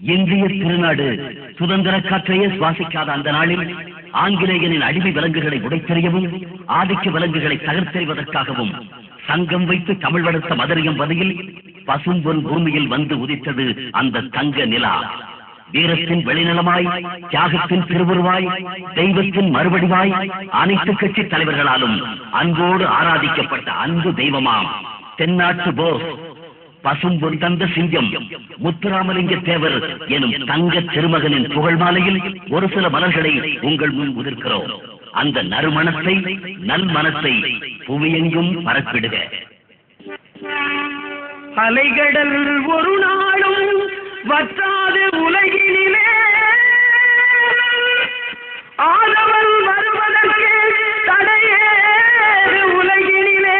இந்திய திருநாடு சுதந்திர காற்றையே சுவாசிக்காத அந்த நாளில் ஆங்கிலேயனின் அடிமை விலங்குகளை உடைத்தெறியவும் ஆதிக்க விலங்குகளை தகர்த்தெறிவதற்காகவும் சங்கம் வைத்து தமிழ் வளர்த்த மதுரையும் வதையில் பசும்பொன் பூமியில் வந்து உதித்தது அந்த தங்க நிலா. வீரத்தின் வெளிநிலமாய், தியாகத்தின் திருவுருவாய், தெய்வத்தின் மறுபடிவாய், அனைத்து கட்சி தலைவர்களாலும் அன்போடு ஆராதிக்கப்பட்ட அன்பு தெய்வமாம் தென்னாட்டு போஸ் பசும்பொன் தந்த சிங்கம் முத்துராமலிங்க தேவர் எனும் தங்க திருமகனின் புகழ் மாலையில் ஒரு சில மலர்களை உங்கள் முன் உதிர்க்கிறோம். அந்த நறுமணத்தை, நல் மனத்தை புவியெங்கும் பரப்பிடுக. அலைகடல் ஒரு நாளும் வற்றாத உலகினிலே ஆதவன் வருவதற்கு தடையேறு உலகினிலே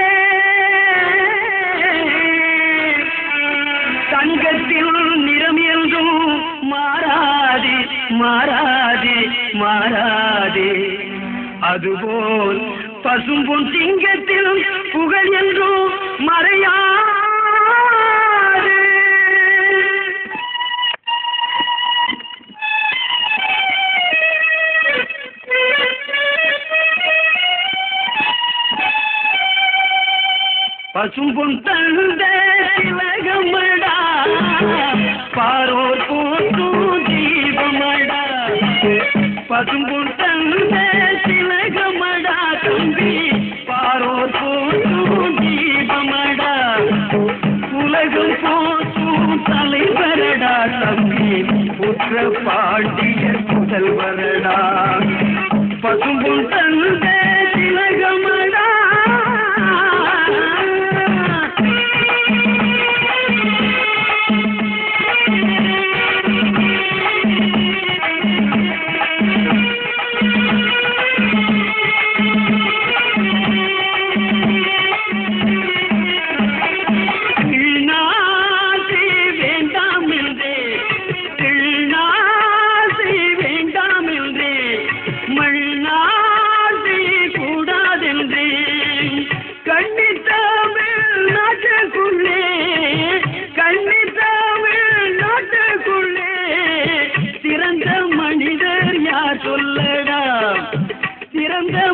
தங்கத்தில் நிறம் என்றும் மாறாதே மாறாதே மாறாதே. அதுபோல் பசும்பொன் சிங்கத்தில் புகழ் என்றும் மறையா. பசும்பொன் தந்த திலகமடா பாரோர் போற்றும் தீபமடா. பசும்பொன் தந்த திலகமடா தம்பி பாரோர் போற்றும் தீபமடா. உலகம் போற்றும் தலைவரடா தம்பி புத்திர பாண்டியர் முதல்வரடா. பசும்பொன் தந்த திலகமடா.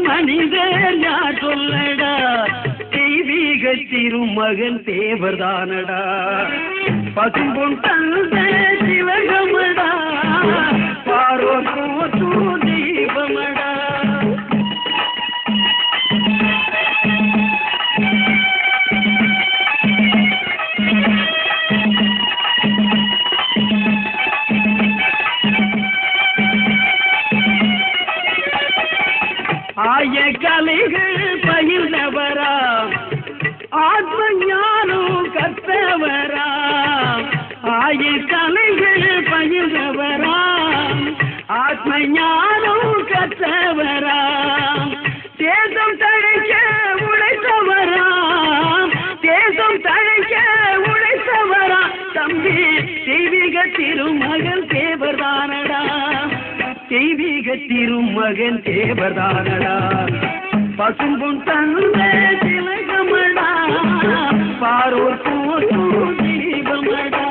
மனிதர் யார் சொல்லடா, தெய்வீக திருமகன் தேவர்தானடா. பசும்பொன் தந்த சிவகமடா பாரோர் போற்றும் தீபமடா. ஆய கலைகள் பயிர்ந்தவரா, ஆத்ம ஞானம் கற்றவரா. ஆய கலைகள் பயிர்ந்தவரா, ஆத்ம ஞானம் கற்றவரா. தேசம் தழைக்க உழைத்தவரா, தேசம் தழைக்க உழைத்தவரா. தம்பி தெய்வீக திருமகன் தேவர்தானடா, தெய்வீக திருமகன் தேவர்தானடா. பசும்பொன் தந்த திலகமடா பாரோர் போற்றும் தீபமடா.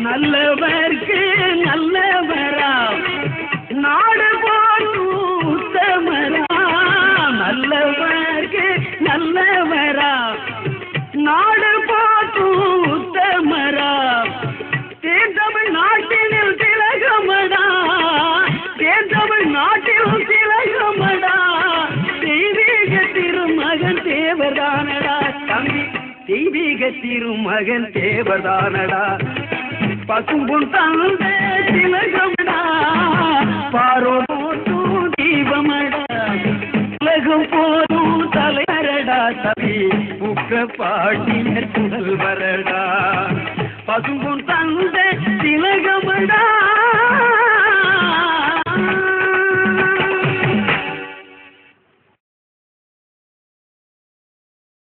நல்லவர்க்கு நல்லவரா, நாடு போற்றும் உத்தமரா. நல்லவர்க்கு நல்லவரா, நாடு போற்றும் உத்தமரா. தேர்தமிழ் நாட்டினில் திலகமடா, தேர்தமிழ் நாட்டில் திலகமடா. தெய்வீக திருமகன் தேவர்தானடா தம்பி, தெய்வீக திருமகன் தேவர்தானடா. பசும்பொன் தந்த திலகமடா பாரோர் போற்றும் தீபமடா. உலகம் போரும் தலைவரடா தம்பி புக்க பாட்டியர் முதல்வரடா. பசும்பொன் தந்த திலகமடா.